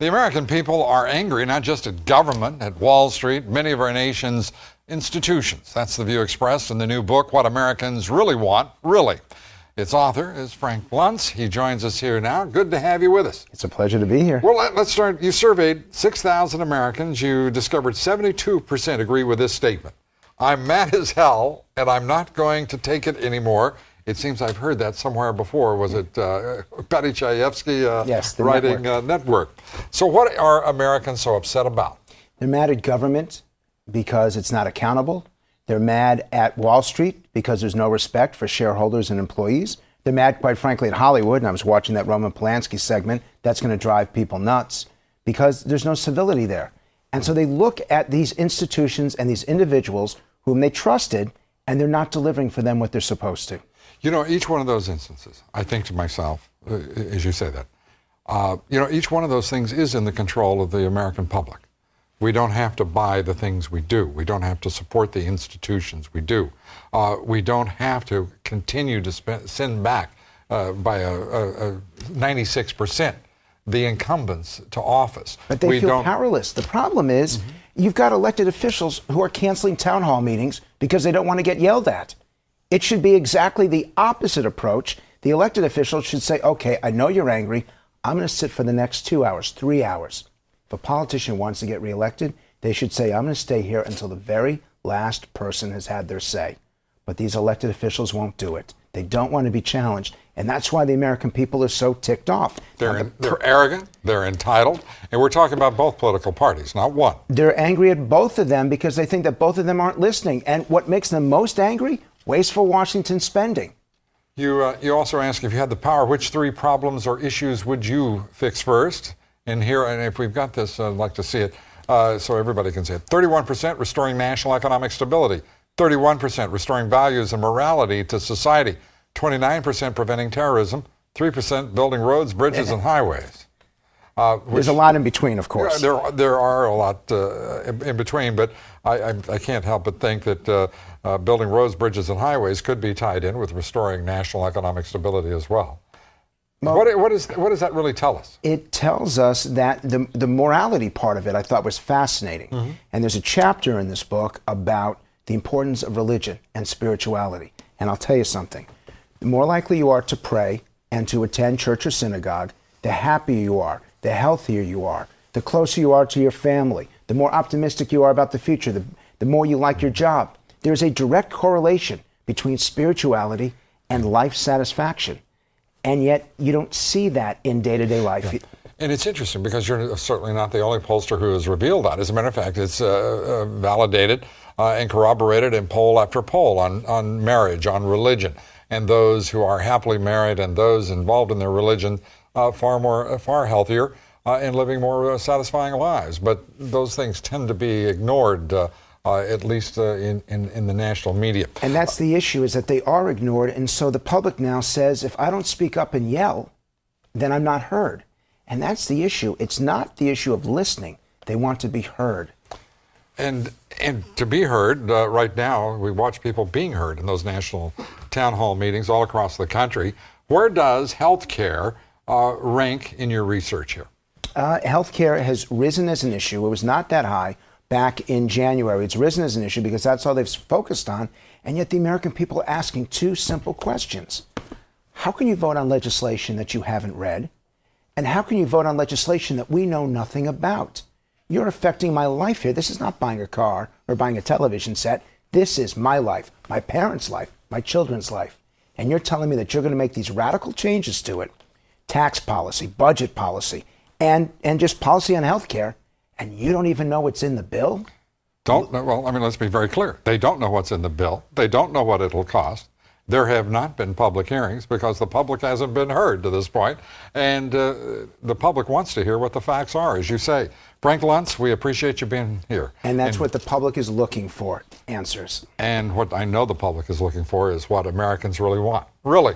The American people are angry not just at government, at Wall Street, many of our nation's institutions. That's the view expressed in the new book, What Americans Really Want, Really. Its author is Frank Luntz. He joins us here now. Good to have you with us. It's a pleasure to be here. Well, let's start. You surveyed 6,000 Americans. You discovered 72% agree with this statement. I'm mad as hell, and I'm not going to take it anymore. It seems I've heard that somewhere before. Was it Patty Chayefsky yes, the writing network? So what are Americans so upset about? They're mad at government because it's not accountable. They're mad at Wall Street because there's no respect for shareholders and employees. They're mad, quite frankly, at Hollywood, and I was watching that Roman Polanski segment. That's going to drive people nuts because there's no civility there. And so they look at these institutions and these individuals whom they trusted, and they're not delivering for them what they're supposed to. You know, each one of those instances, I think to myself, as you say that, each one of those things is in the control of the American public. We don't have to buy the things we do. We don't have to support the institutions we do. We don't have to continue to send back by a 96% the incumbents to office. But they feel powerless. The problem is you've got elected officials who are canceling town hall meetings because they don't want to get yelled at. It should be exactly the opposite approach. The elected officials should say, okay, I know you're angry. I'm going to sit for the next 2 hours, 3 hours. If a politician wants to get reelected, they should say, I'm going to stay here until the very last person has had their say. But these elected officials won't do it. They don't want to be challenged. And that's why the American people are so ticked off. They're arrogant, they're entitled, and we're talking about both political parties, not one. They're angry at both of them because they think that both of them aren't listening. And what makes them most angry? Wasteful Washington spending. You also ask, if you had the power, which three problems or issues would you fix first? And if we've got this, I'd like to see it so everybody can see it. 31% restoring national economic stability. 31% restoring values and morality to society. 29% preventing terrorism. 3% building roads, bridges, and highways. There's a lot in between, of course. There are a lot in between, but I can't help but think that building roads, bridges, and highways could be tied in with restoring national economic stability as well. Well, what does that really tell us? It tells us that the morality part of it I thought was fascinating. And there's a chapter in this book about the importance of religion and spirituality. And I'll tell you something. The more likely you are to pray and to attend church or synagogue, the happier you are, the healthier you are, the closer you are to your family, the more optimistic you are about the future, the more you like your job. There's a direct correlation between spirituality and life satisfaction. And yet you don't see that in day-to-day life. Yeah. And it's interesting because you're certainly not the only pollster who has revealed that. As a matter of fact, it's validated and corroborated in poll after poll on marriage, on religion, and those who are happily married and those involved in their religion far healthier and living more satisfying lives. But those things tend to be ignored, at least in the national media. And that's the issue, is that they are ignored. And so the public now says, if I don't speak up and yell, then I'm not heard. And that's the issue. It's not the issue of listening. They want to be heard. And to be heard, right now, we watch people being heard in those national town hall meetings all across the country. Where does health care rank in your research here? Health care has risen as an issue. It was not that high back in January. It's risen as an issue because that's all they've focused on. And yet the American people are asking two simple questions. How can you vote on legislation that you haven't read? And how can you vote on legislation that we know nothing about? You're affecting my life here. This is not buying a car or buying a television set. This is my life, my parents' life, my children's life. And you're telling me that you're going to make these radical changes to it, tax policy, budget policy, and just policy on health care, and you don't even know what's in the bill? Well, I mean, let's be very clear. They don't know what's in the bill. They don't know what it'll cost. There have not been public hearings because the public hasn't been heard to this point, and the public wants to hear what the facts are, as you say. Frank Luntz, we appreciate you being here. And that's what the public is looking for, answers. And what I know the public is looking for is what Americans really want. Really.